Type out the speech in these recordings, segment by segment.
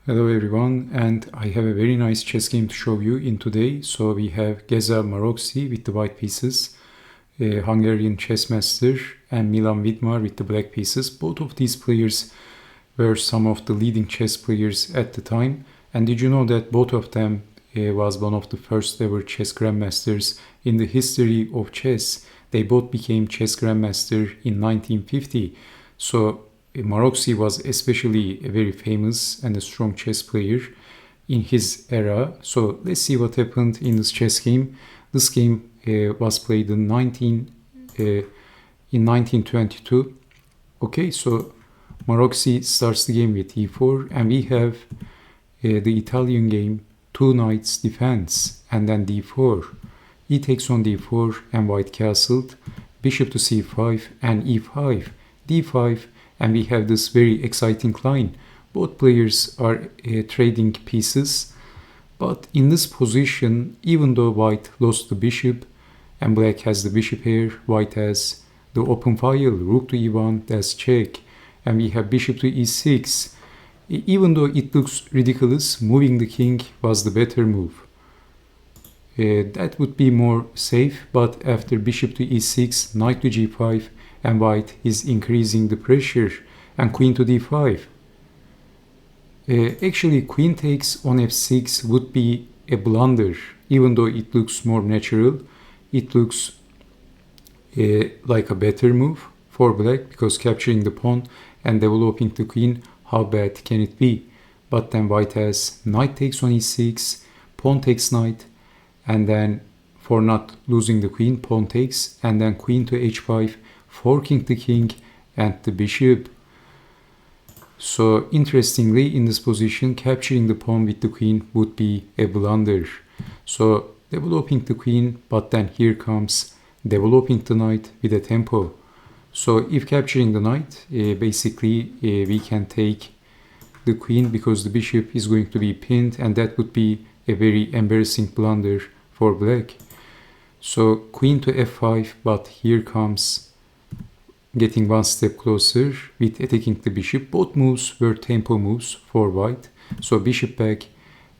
Hello everyone, and I have a very nice chess game to show you in today. So we have Geza Maroczy with the white pieces, a Hungarian chess master, and Milan Vidmar with the black pieces. Both of these players were some of the leading chess players at the time. And did you know that both of them was one of the first ever chess grandmasters in the history of chess? They both became chess grandmaster in 1950. So Maroczy was especially a very famous and a strong chess player in his era. So let's see what happened in this chess game. This game was played in 1922. Okay, so Maroczy starts the game with e4, and we have the Italian game, two knights defense, and then d4. E takes on d4 and white castled, bishop to c5 and e5, d5, and we have this very exciting line. Both players are trading pieces, but in this position, even though white lost the bishop and black has the bishop here, white has the open file, rook to e1, that's check, and we have bishop to e6. Even though it looks ridiculous, moving the king was the better move. That would be more safe, but after bishop to e6, knight to g5, and white is increasing the pressure, and queen to d5. Actually, queen takes on f6 would be a blunder, even though it looks more natural. It looks like a better move for black, because capturing the pawn and developing the queen, how bad can it be? But then white has knight takes on e6, pawn takes knight, and then for not losing the queen, pawn takes, and then queen to h5, forking the king and the bishop. So interestingly, in this position, capturing the pawn with the queen would be a blunder. So developing the queen, but then here comes developing the knight with a tempo. So if capturing the knight, basically we can take the queen because the bishop is going to be pinned, and that would be a very embarrassing blunder for black. So queen to f5, but here comes getting one step closer with attacking the bishop. Both moves were tempo moves for white. So bishop back,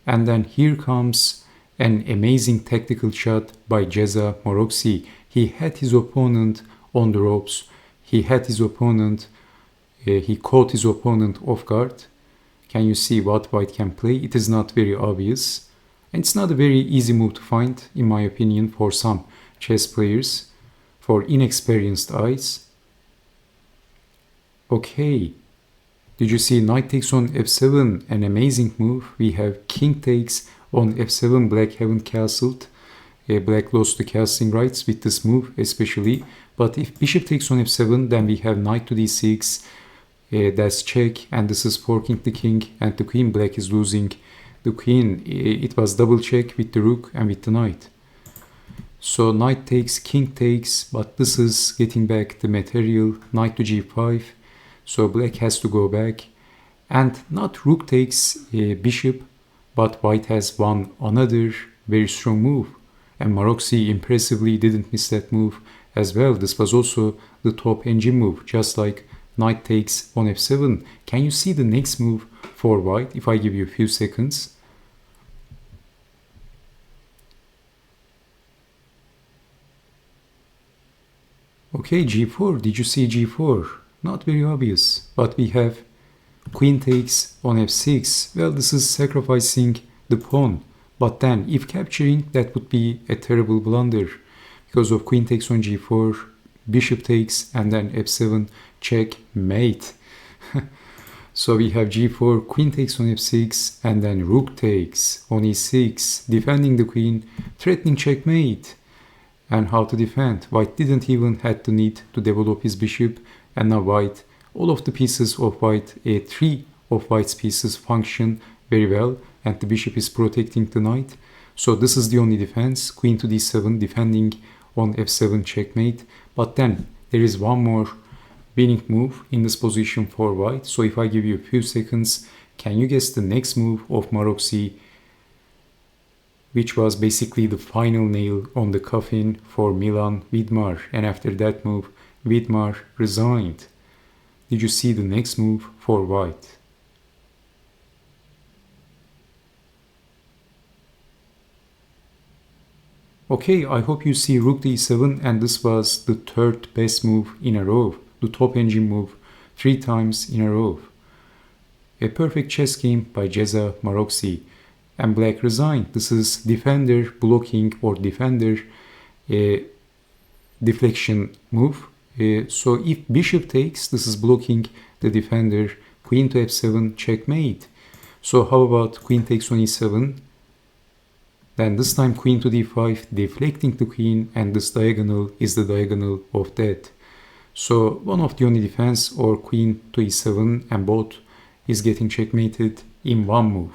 and then here comes an amazing tactical shot by Geza Maroczy. He had his opponent on the ropes. He caught his opponent off guard. Can you see what white can play? It is not very obvious. And it's not a very easy move to find, in my opinion, for some chess players, for inexperienced eyes. Okay, did you see knight takes on f7? An amazing move. We have king takes on f7. Black haven't castled. Black lost the castling rights with this move especially. But if bishop takes on f7, then we have knight to d6. That's check, and this is forking the king and the queen. Black is losing the queen. It was double check with the rook and with the knight. So knight takes, king takes, but this is getting back the material. Knight to g5. So black has to go back, and not rook takes bishop, but white has won another very strong move. And Maroczy impressively didn't miss that move as well. This was also the top engine move, just like knight takes on f7. Can you see the next move for white if I give you a few seconds? Okay, g4. Did you see g4? Not very obvious, but we have queen takes on f6. Well, this is sacrificing the pawn, but then if capturing, that would be a terrible blunder because of queen takes on g4, bishop takes, and then f7 checkmate. So we have g4, queen takes on f6, and then rook takes on e6, defending the queen, threatening checkmate. And how to defend? White didn't even have the need to develop his bishop, and now white, all of the pieces of white, three of white's pieces function very well, and the bishop is protecting the knight. So this is the only defense, queen to d7, defending on f7 checkmate. But then there is one more winning move in this position for white. So if I give you a few seconds, can you guess the next move of Maroczy, which was basically the final nail on the coffin for Milan Vidmar? And after that move, Vidmar resigned. Did you see the next move for white? Okay, I hope you see rook d7, and this was the third best move in a row, the top engine move 3 times in a row. A perfect chess game by Geza Maroczy. And black resigned. This is defender blocking or defender deflection move. So if bishop takes, this is blocking the defender. Queen to f7, checkmate. So how about queen takes on e7? Then this time queen to d5, deflecting the queen, and this diagonal is the diagonal of death. So one of the only defense, or queen to e7, and both is getting checkmated in one move.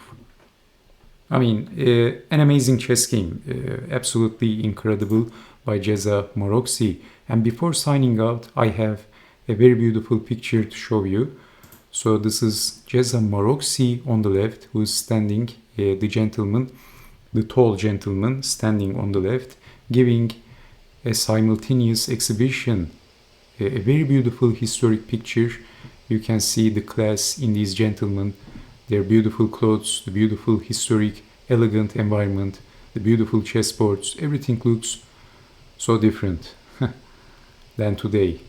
I mean, an amazing chess game, absolutely incredible by Geza Maroczy. And before signing out, I have a very beautiful picture to show you. So this is Geza Maroczy on the left, who is standing, the gentleman, the tall gentleman standing on the left, giving a simultaneous exhibition, a very beautiful historic picture. You can see the class in these gentlemen, their beautiful clothes, the beautiful historic elegant environment, the beautiful chessboards. Everything looks so different than today.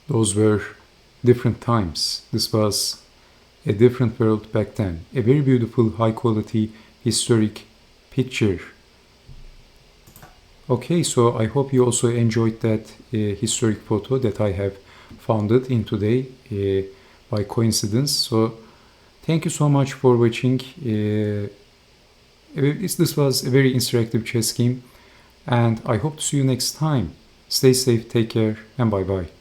Those were different times. This was a different world back then. A very beautiful, high quality, historic picture. Okay, so I hope you also enjoyed that historic photo that I have found it in today by coincidence. So thank you so much for watching. This was a very interactive chess game, and I hope to see you next time. Stay safe, take care, and bye bye.